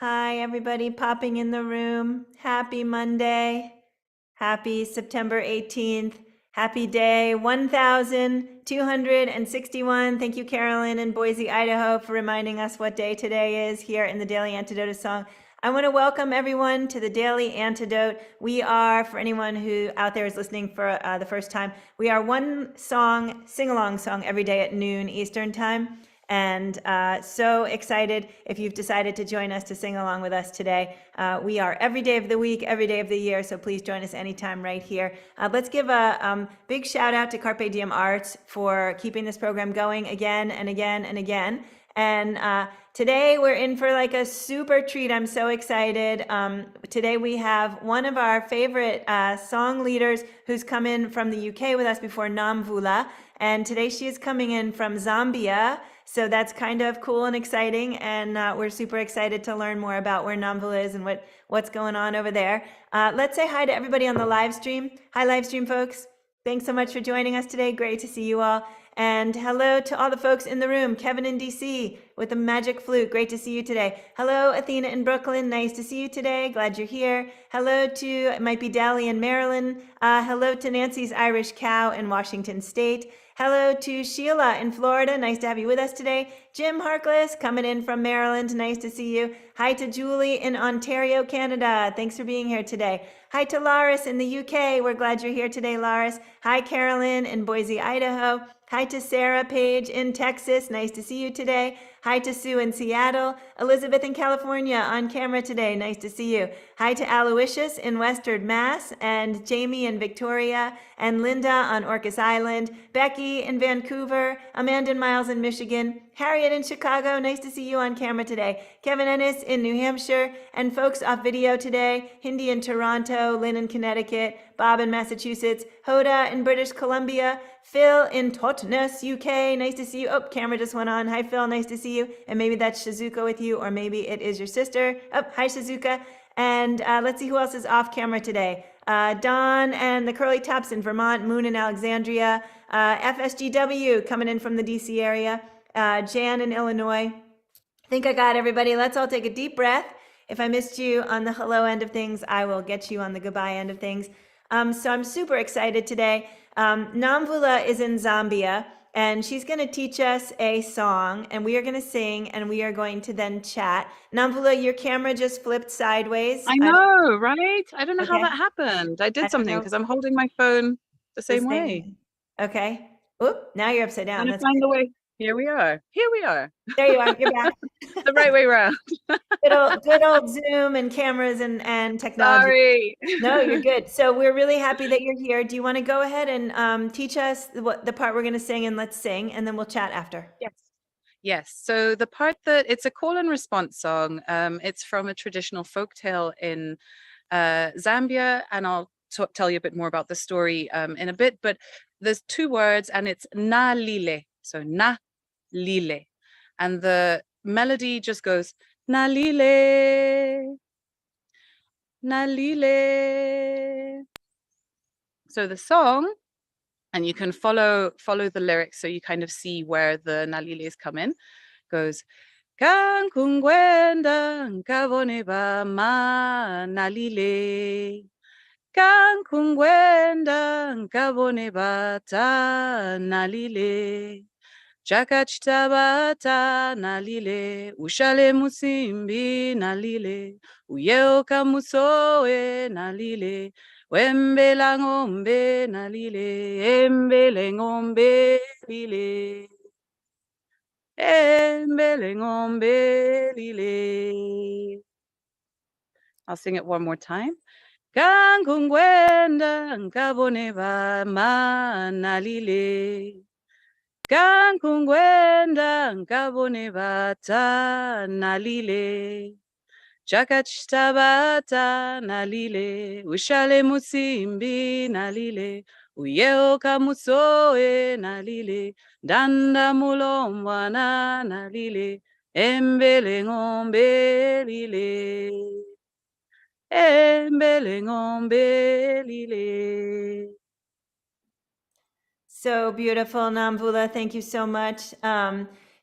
Hi, everybody popping in the room. Happy Monday. Happy September 18th. Happy day 1261. Thank you, Carolyn in Boise, Idaho, for reminding us what day today is here in the Daily Antidote song. I want to welcome everyone to the Daily Antidote. We are, for anyone who out there is listening for the first time, we are one song, sing-along song every day at noon Eastern time. And so excited if you've decided to join us to sing along with us today. We are every day of the week, every day of the year, so please join us anytime right here. Let's give a big shout out to Carpe Diem Arts for keeping this program going again and again and again. And today we're in for like a super treat. I'm so excited. Today we have one of our favorite song leaders who's come in from the UK with us before, Namvula. And today she is coming in from Zambia. So that's kind of cool and exciting. And we're super excited to learn more about where Namvula is and what's going on over there. Let's say hi to everybody on the live stream. Hi, live stream folks. Thanks so much for joining us today. Great to see you all. And hello to all the folks in the room. Kevin in DC with the magic flute. Great to see you today. Hello, Athena in Brooklyn. Nice to see you today. Glad you're here. Hello to, it might be Dally in Maryland. Hello to Nancy's Irish Cow in Washington State. Hello to Sheila in Florida. Nice to have you with us today. Jim Harkless coming in from Maryland. Nice to see you. Hi to Julie in Ontario, Canada. Thanks for being here today. Hi to Laris in the UK. We're glad you're here today, Laris. Hi, Carolyn in Boise, Idaho. Hi to Sarah Page in Texas. Nice to see you today. Hi to Sue in Seattle. Elizabeth in California on camera today. Nice to see you. Hi to Aloysius in Western Mass, and Jamie in Victoria, and Linda on Orcas Island, Becky in Vancouver, Amanda and Miles in Michigan, Harriet in Chicago. Nice to see you on camera today. Kevin Ennis in New Hampshire, and folks off video today, Hindi in Toronto, Lynn in Connecticut, Bob in Massachusetts, Hoda in British Columbia, Phil in Totnes, UK. Nice to see you. Oh, camera just went on. Hi, Phil. Nice to see you. And maybe that's Shizuka with you, or maybe it is your sister. Oh, hi, Shizuka. And let's see who else is off camera today. Don and the Curly Tops in Vermont, Moon in Alexandria, FSGW coming in from the DC area, Jan in Illinois. I think I got everybody. Let's all take a deep breath. If I missed you on the hello end of things, I will get you on the goodbye end of things. So I'm super excited today. Namvula is in Zambia, and she's going to teach us a song, and we are going to sing, and we are going to then chat. Namvula, your camera just flipped sideways. I know, right? I don't know how Okay. that happened. I I did don't something know. because I'm holding my phone the The same same way. way. Okay. Oop, now you're upside down. Trying to That's find great. the way. Here we are. Here we are. There you are. You're back. The right way around. Good old Zoom and cameras and technology. Sorry. No, you're good. So we're really happy that you're here. Do you want to go ahead and teach us what the part we're going to sing, and let's sing, and then we'll chat after. Yes. Yes. So the part that it's a call and response song. It's from a traditional folktale in Zambia, and I'll tell you a bit more about the story in a bit. But there's two words, and it's na lile. So na lile, and the melody just goes na lile, na lile. So the song, and you can follow the lyrics, so you kind of see where the naliles come in, goes nkungwenda nkaboone ma nalile, nkungwenda nkaboone ta nalile, chakachitabata nalile, ushale musimbi nalile, uyeoka musowe nalile, wembela ng'ombe nalile, embele ng'ombe lile, embele ng'ombe lile. I'll sing it one more time. Nkungwenda nkaboone ma nalile, nkungwenda nkaboone ta nalile, chakachitabata nalile, ushale musimbi nalile, uyeoka musowe nalile, ndanda mulombwana nalile, embele ng'ombe lile, embele ng'ombe lile. So beautiful, Namvula. Thank you so much.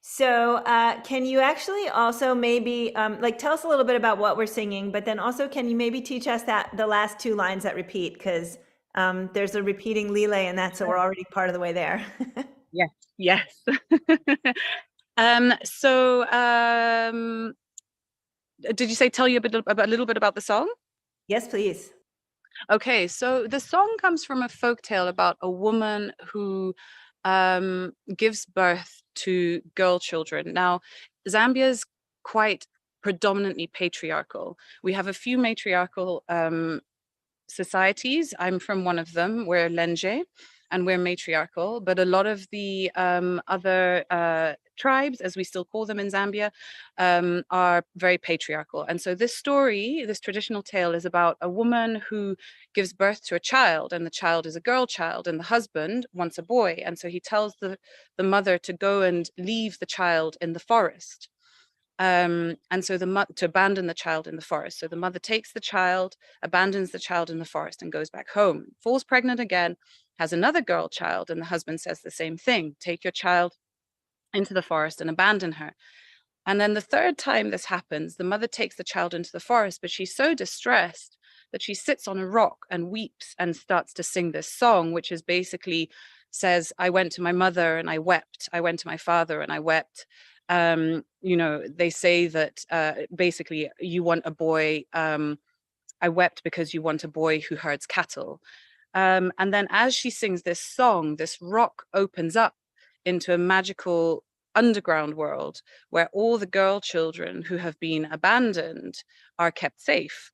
So, can you actually also maybe like tell us a little bit about what we're singing, but then also can you maybe teach us that the last two lines that repeat? Because there's a repeating lile in that, so we're already part of the way there. Yes, yes. So did you say tell you a little bit about the song? Yes, please. Okay, so the song comes from a folk tale about a woman who gives birth to girl children. Now, Zambia's quite predominantly patriarchal. We have a few matriarchal societies. I'm from one of them. We're Lenje and we're matriarchal, but a lot of the other tribes, as we still call them in Zambia, are very patriarchal. And so this story, this traditional tale, is about a woman who gives birth to a child, and the child is a girl child, and the husband wants a boy. And so he tells the mother to go and leave the child in the forest. And so to abandon the child in the forest. So the mother takes the child, abandons the child in the forest, and goes back home. Falls pregnant again, has another girl child, and the husband says the same thing: take your child into the forest and abandon her. And then the third time this happens, the mother takes the child into the forest, but she's so distressed that she sits on a rock and weeps and starts to sing this song, which is basically says, I went to my mother and I wept. I went to my father and I wept. They say that basically you want a boy. I wept because you want a boy who herds cattle. And then as she sings this song, this rock opens up into a magical underground world where all the girl children who have been abandoned are kept safe.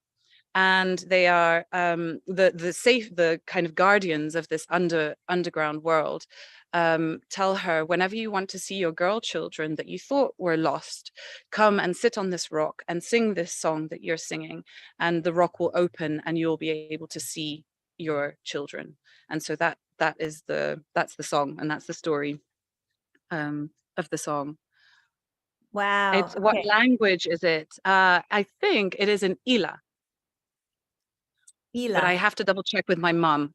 And they are the kind of guardians of this underground world. Tell her, whenever you want to see your girl children that you thought were lost, come and sit on this rock and sing this song that you're singing, and the rock will open and you'll be able to see your children. And so that's the song, and that's the story of the song. Wow. It's what Okay. language is it? I think it is in Ila, but I Ila. have to double check with my mom.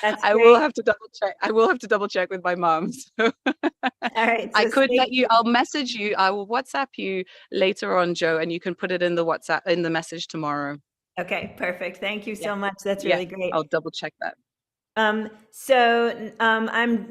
That's I will great. have to double check. I will have to double check with my mom. So All right. I So could stay let you, tuned. I'll message you, I will WhatsApp you later on, Joe, and you can put it in the WhatsApp in the message tomorrow. Okay, perfect. Thank you Yeah. so much. That's Yeah. really great. I'll double check that. I'm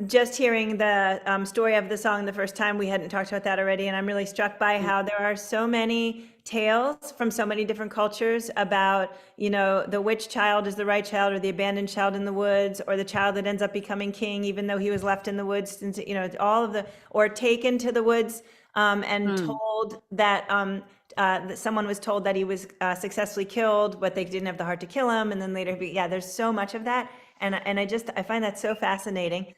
just hearing the story of the song the first time. We hadn't talked about that already, and I'm really struck by Mm, how there are so many tales from so many different cultures about, the witch child is the right child, or the abandoned child in the woods, or the child that ends up becoming king even though he was left in the woods, since, all of the, or taken to the woods and mm, told that someone was told that he was successfully killed, but they didn't have the heart to kill him, and then later, yeah, there's so much of that, and I find that so fascinating.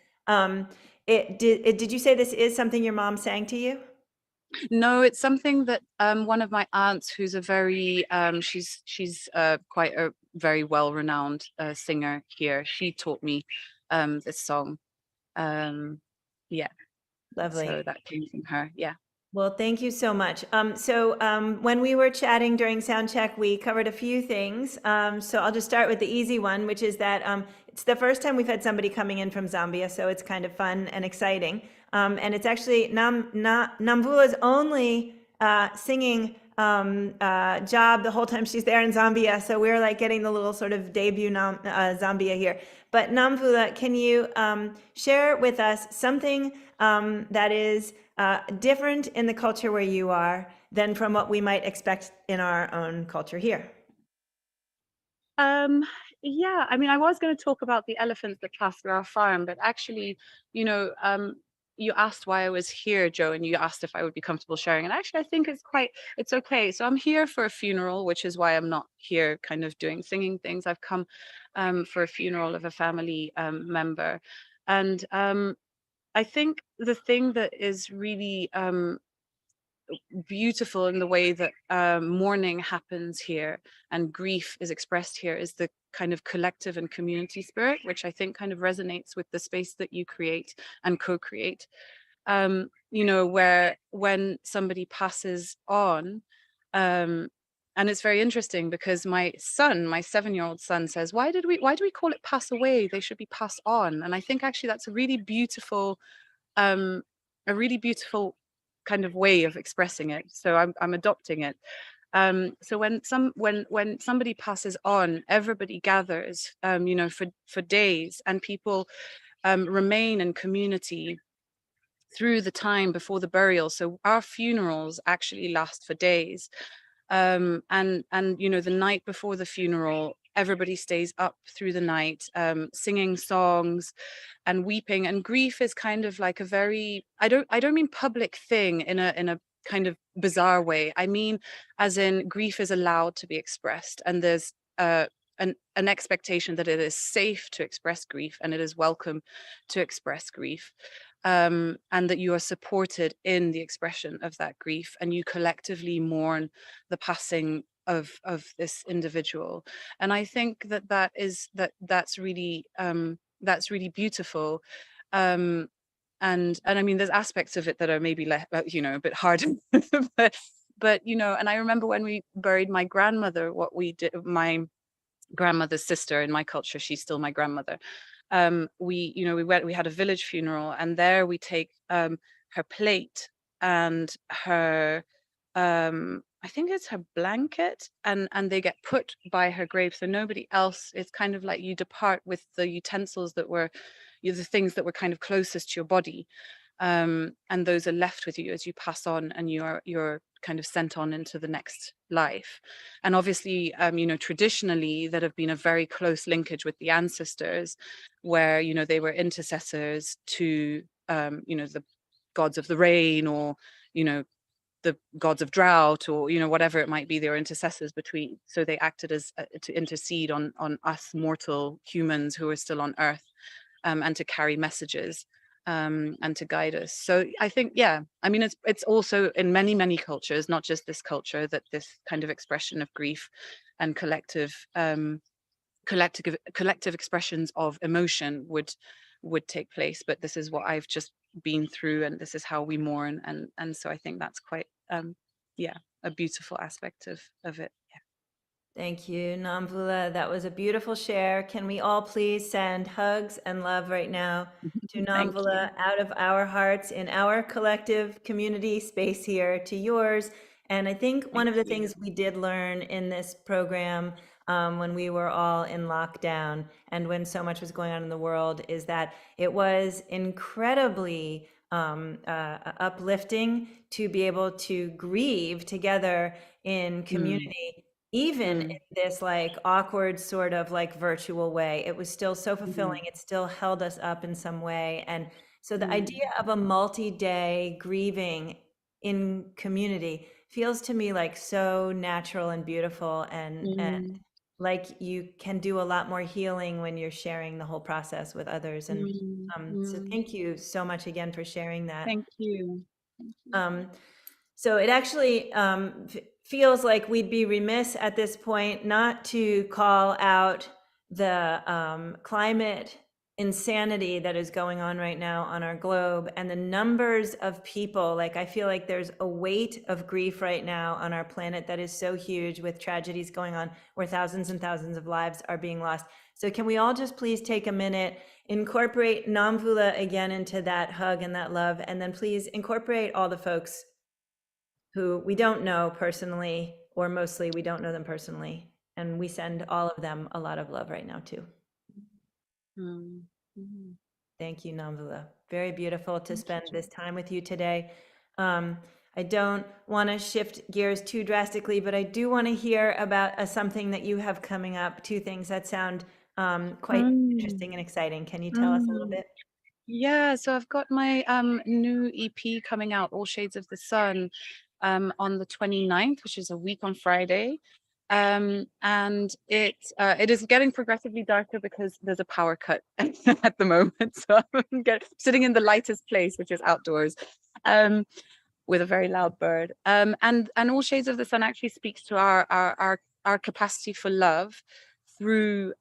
Did you say this is something your mom sang to you? No, it's something that one of my aunts, who's a very she's quite a very well-renowned singer here. She taught me this song. Um, yeah, Lovely. so that came from her. Yeah. Well, thank you so much. When we were chatting during sound check, we covered a few things. So I'll just start with the easy one, which is that it's the first time we've had somebody coming in from Zambia, so it's kind of fun and exciting. And it's actually Namvula's only singing job the whole time she's there in Zambia. So we're like getting the little sort of debut Zambia here. But Namvula, can you share with us something that is different in the culture where you are than from what we might expect in our own culture here? Um, yeah, I mean, I was going to talk about the elephants that pass through our farm, but actually, you know, you asked why I was here, Joe, and you asked if I would be comfortable sharing. And actually, I think it's okay. So I'm here for a funeral, which is why I'm not here kind of doing singing things. I've come for a funeral of a family member. And I think the thing that is really beautiful in the way that mourning happens here and grief is expressed here is the kind of collective and community spirit, which I think kind of resonates with the space that you create and co-create. Where when somebody passes on, and it's very interesting because my 7-year-old son says, why do we call it pass away? They should be passed on. And I think actually that's a really beautiful a really beautiful kind of way of expressing it. So I'm adopting it. So when somebody passes on, everybody gathers, for days, and people remain in community through the time before the burial. So our funerals actually last for days. And the night before the funeral, everybody stays up through the night, singing songs and weeping. And grief is kind of like a very, I don't mean public thing in a kind of bizarre way. I mean, as in, grief is allowed to be expressed, and there's an expectation that it is safe to express grief, and it is welcome to express grief, and that you are supported in the expression of that grief, and you collectively mourn the passing of this individual. And I think that's really beautiful. And I mean, there's aspects of it that are maybe a bit hard, but and I remember when we buried my grandmother, what we did, my grandmother's sister. In my culture, she's still my grandmother. We had a village funeral, and there we take her plate and her, I think it's her blanket, and they get put by her grave, so nobody else. It's kind of like you depart with the utensils that were, the things that were kind of closest to your body, and those are left with you as you pass on, and you're kind of sent on into the next life. And obviously, traditionally, that have been a very close linkage with the ancestors, where they were intercessors to the gods of the rain, or the gods of drought, or whatever it might be. They were intercessors between, so they acted as to intercede on us mortal humans who are still on earth, and to carry messages, and to guide us. So I think, yeah, I mean, it's also in many cultures, not just this culture, that this kind of expression of grief and collective expressions of emotion would take place. But this is what I've just been through, and this is how we mourn, and so I think that's quite a beautiful aspect of it. Thank you, Namvula. That was a beautiful share. Can we all please send hugs and love right now to Thank you. Namvula, out of our hearts, in our collective community space here, to yours. And I think one Thank of the you. things we did learn in this program, when we were all in lockdown and when so much was going on in the world, is that it was incredibly uplifting to be able to grieve together in Mm, community, even in mm, this like awkward sort of like virtual way. It was still so mm, fulfilling. It still held us up in some way. And so the mm, idea of a multi-day grieving in community feels to me like so natural and beautiful, and mm, like you can do a lot more healing when you're sharing the whole process with others. And mm, so mm. thank you so much again for sharing that. Thank you. Thank you. Um, so it actually feels like we'd be remiss at this point not to call out the climate insanity that is going on right now on our globe, and the numbers of people. Like, I feel like there's a weight of grief right now on our planet that is so huge, with tragedies going on where thousands and thousands of lives are being lost. So can we all just please take a minute, incorporate Namvula again into that hug and that love, and then please incorporate all the folks who we don't know personally, or mostly we don't know them personally. And we send all of them a lot of love right now, too. Mm, mm. Thank you, Namvula. Very beautiful to Thank you, spend this Jen. time with you today. I don't want to shift gears too drastically, but I do want to hear about something that you have coming up, two things that sound quite Mm, interesting and exciting. Can you tell us a little mm. bit? Yeah, so I've got my new EP coming out, All Shades of the Sun, on the 29th, which is a week on Friday. And it is getting progressively darker because there's a power cut at the moment. So I'm sitting in the lightest place, which is outdoors, um, with a very loud bird. And All Shades of the Sun actually speaks to our capacity for love through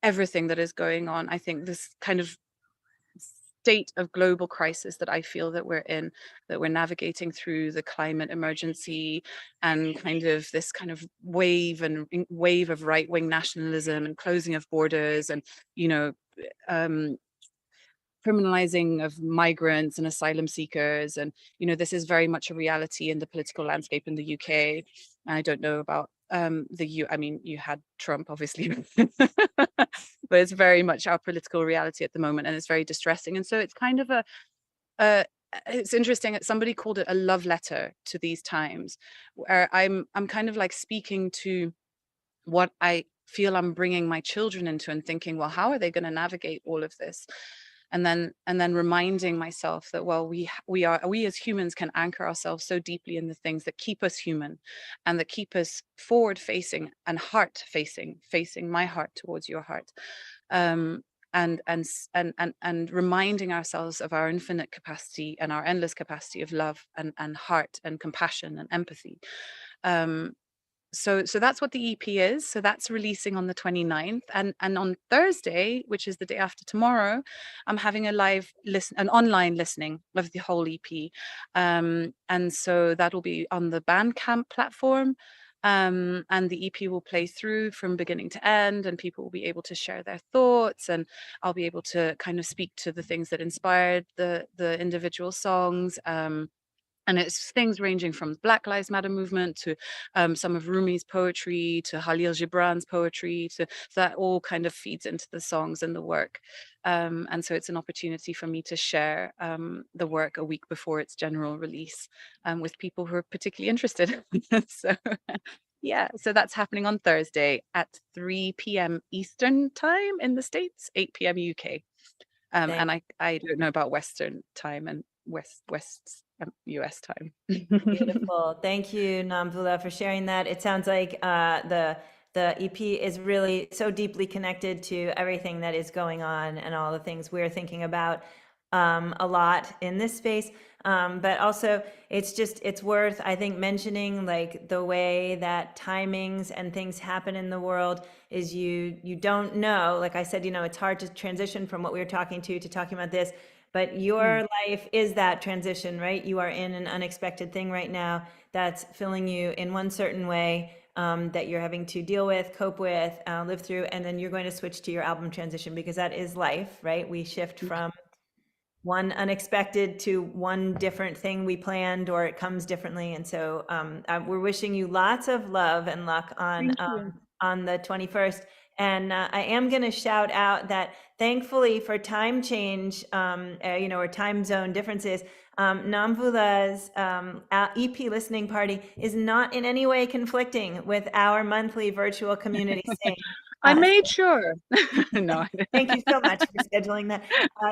everything that is going on. I think this kind of state of global crisis that I feel that we're in, that we're navigating through, the climate emergency, and kind of this kind of wave of right-wing nationalism and closing of borders, and you know um criminalizing of migrants and asylum seekers. And, you know, this is very much a reality in the political landscape in the UK. I don't know about I mean, you had Trump, obviously, but it's very much our political reality at the moment, and it's very distressing. And so it's kind of it's interesting that somebody called it a love letter to these times, where I'm kind of like speaking to what I feel I'm bringing my children into, and thinking, well, how are they going to navigate all of this? And then reminding myself that, well, we as humans can anchor ourselves so deeply in the things that keep us human, and that keep us forward facing and heart facing my heart towards your heart, um, and reminding ourselves of our infinite capacity and our endless capacity of love and heart and compassion and empathy. um, so that's what the EP is. So that's releasing on the 29th, and on Thursday, which is the day after tomorrow, I'm having an online listening of the whole EP, and so that'll be on the Bandcamp platform, and the EP will play through from beginning to end, and people will be able to share their thoughts, and I'll be able to kind of speak to the things that inspired the individual songs. And it's things ranging from the Black Lives Matter movement to some of Rumi's poetry, to Khalil Gibran's poetry, so that all kind of feeds into the songs and the work. And so it's an opportunity for me to share the work a week before its general release, with people who are particularly interested. So yeah, so that's happening on Thursday at 3 p.m. Eastern time in the States, 8 p.m. UK. And I don't know about Western time and West US time. Beautiful. Thank you, Namvula, for sharing that. It sounds like the EP is really so deeply connected to everything that is going on and all the things we're thinking about a lot in this space. But also, it's worth, I think, mentioning like the way that timings and things happen in the world is you don't know. Like I said, you know, it's hard to transition from what we were talking to talking about this. But your life is that transition, right? You are in an unexpected thing right now that's filling you in one certain way, that you're having to deal with, cope with, live through, and then you're going to switch to your album transition because that is life, right? We shift from one unexpected to one different thing we planned, or it comes differently. And so we're wishing you lots of love and luck on the 21st. And I am going to shout out that thankfully for time change, you know, or time zone differences, Namvula's EP listening party is not in any way conflicting with our monthly virtual community sing. I made sure. No. Thank you so much for scheduling that.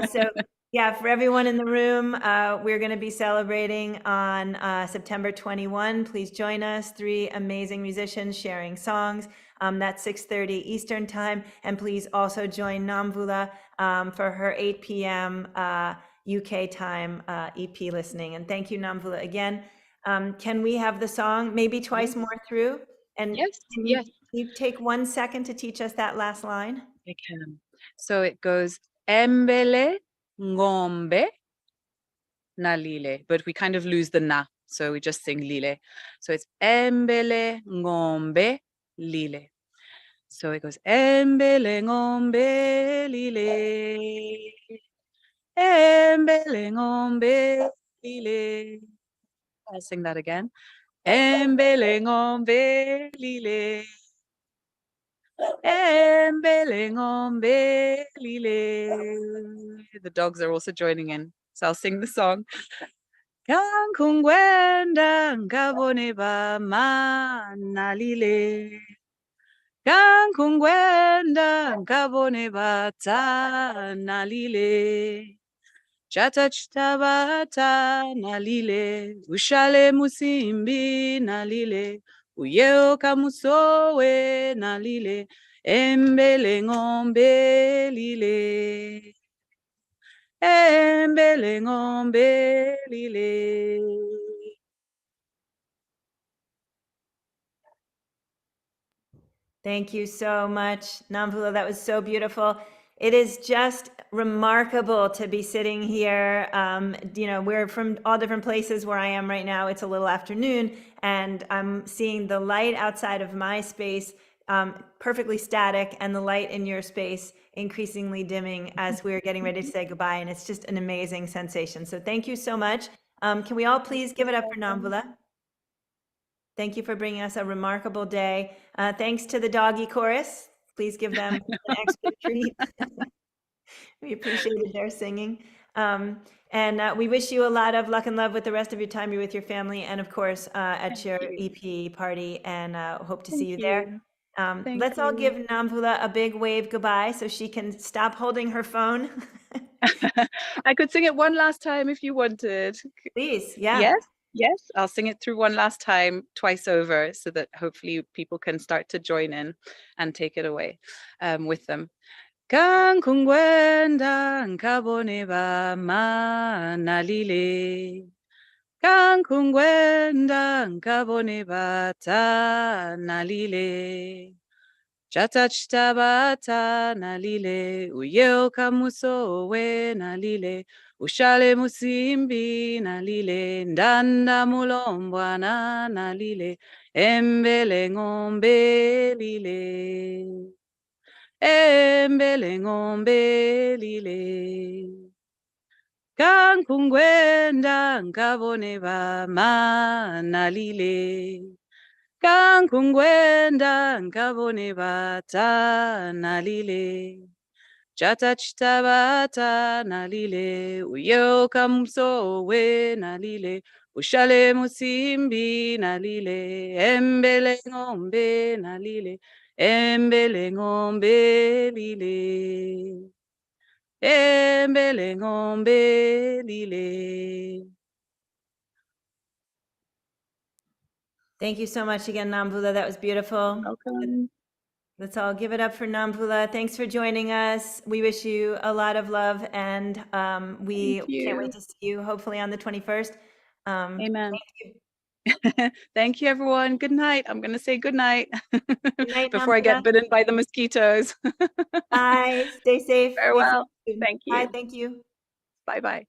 So yeah, for everyone in the room, we're going to be celebrating on September 21. Please join us. 3 amazing musicians sharing songs. That's 6:30 Eastern time. And please also join Namvula for her 8 p.m. UK time EP listening. And thank you, Namvula, again. Can we have the song maybe twice more through? And yes, can yes, you take 1 second to teach us that last line? I can. So it goes embele ngombe na lile, but we kind of lose the na, so we just sing lile. So it's embele ngombe lile. So it goes embele ngombe lile, embele ngombe lile. I'll sing that again. Embele ngombe lile, embele ngombe lile. The dogs are also joining in, so I'll sing the song. Nkungwenda nkaboone bamana lile, nkungwenda nkaboone batana lile, chata chitabata nalile, ushale musimbi nalile, uyeoka musowe nalile, embele ngombe lile, embele ngombe lile. Thank you so much, Namvula. That was so beautiful. It is just remarkable to be sitting here. You know, we're from all different places. Where I am right now, it's a little afternoon, and I'm seeing the light outside of my space perfectly static, and the light in your space increasingly dimming as we're getting ready to say goodbye. And it's just an amazing sensation. So thank you so much. Can we all please give it up for Namvula? Thank you for bringing us a remarkable day. Thanks to the doggy chorus. Please give them an extra treat. We appreciated their singing. And we wish you a lot of luck and love with the rest of your time you're with your family, and of course at your EP party, and hope to see you there. Let's all give Namvula a big wave goodbye so she can stop holding her phone. I could sing it one last time if you wanted. Please, yeah. Yes, I'll sing it through one last time, twice over, so that hopefully people can start to join in and take it away with them. Nkungwenda, nkaboone nalile. Nkungwenda, nkaboone nalile. Chata chitabata nalile, uye kamuso we nalile, ushale musimbi nalile, ndanda mulombwana nalile, embele ngombe lile, embele ngombe lile. Nkungwenda, nkaboone nalile. Nkungwenda, nkaboone nalile. Chata chitabata nalile, uye kamuso we nalile, ushale musimbi nalile, embele ngombe nalile, embele ngombe lile, embele ngombe lile. Thank you so much again, Namvula. That was beautiful. Welcome. Let's all give it up for Namvula. Thanks for joining us. We wish you a lot of love, and we can't wait to see you hopefully on the 21st. Amen. Thank you. Thank you, everyone. Good night. I'm going to say good night, Night, before I get bitten by the mosquitoes. Bye. Stay safe. Farewell. Thank you. Bye. Thank you. Bye-bye.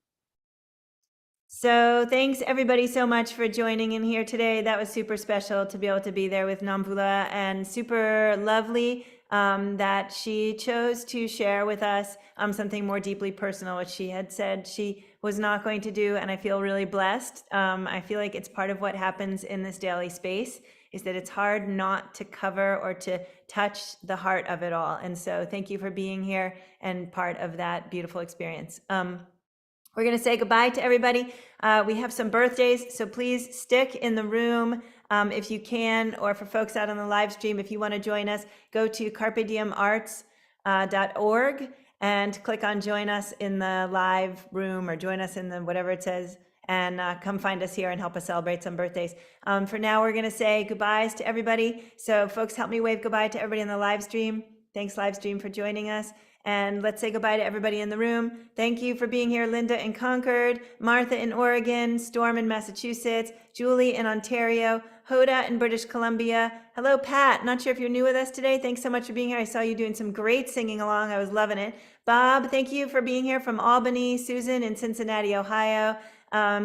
So thanks everybody so much for joining in here today. That was super special to be able to be there with Namvula, and super lovely that she chose to share with us something more deeply personal, which she had said she was not going to do. And I feel really blessed. I feel like it's part of what happens in this daily space, is that it's hard not to cover or to touch the heart of it all. And so thank you for being here and part of that beautiful experience. We're going to say goodbye to everybody. We have some birthdays, so please stick in the room if you can, or for folks out on the live stream, if you want to join us, go to carpediemarts.org and click on join us in the live room, or join us in the whatever it says, and come find us here and help us celebrate some birthdays. For now, we're going to say goodbyes to everybody. So folks, help me wave goodbye to everybody in the live stream. Thanks, live stream, for joining us. And let's say goodbye to everybody in the room. Thank you for being here, Linda in Concord, Martha in Oregon, Storm in Massachusetts, Julie in Ontario, Hoda in British Columbia. Hello, Pat. Not sure if you're new with us today. Thanks so much for being here. I saw you doing some great singing along. I was loving it. Bob, thank you for being here from Albany. Susan in Cincinnati, Ohio.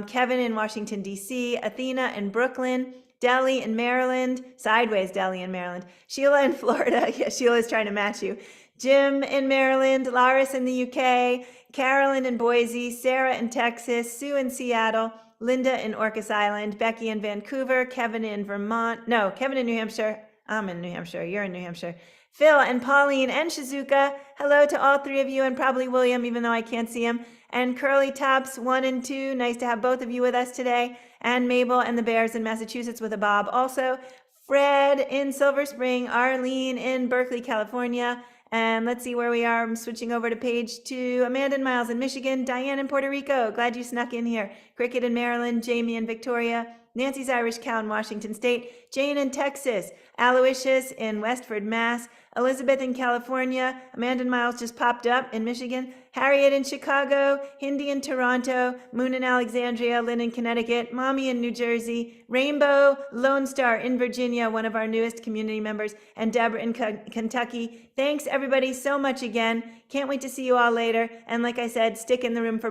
Kevin in Washington, D.C. Athena in Brooklyn. Delhi in Maryland. Sideways Delhi in Maryland. Sheila in Florida. Yeah, Sheila's trying to match you. Jim in Maryland, Laris in the UK, Carolyn in Boise, Sarah in Texas, Sue in Seattle, Linda in Orcas Island, Becky in Vancouver, Kevin in Vermont, no, Kevin in New Hampshire, I'm in New Hampshire, you're in New Hampshire, Phil and Pauline and Shizuka, hello to all three of you, and probably William, even though I can't see him, and Curly Tops 1 and 2, nice to have both of you with us today, and Mabel and the Bears in Massachusetts with a Bob also, Fred in Silver Spring, Arlene in Berkeley, California, and let's see where we are. I'm switching over to page 2. Amanda and Miles in Michigan. Diane in Puerto Rico. Glad you snuck in here. Cricket in Maryland. Jamie in Victoria. Nancy's Irish Cow in Washington State. Jane in Texas. Aloysius in Westford, Mass. Elizabeth in California. Amanda and Miles just popped up in Michigan. Harriet in Chicago. Hindi in Toronto. Moon in Alexandria. Lynn in Connecticut. Mommy in New Jersey. Rainbow Lone Star in Virginia, one of our newest community members. And Deborah in Kentucky. Thanks everybody so much again. Can't wait to see you all later. And like I said, stick in the room for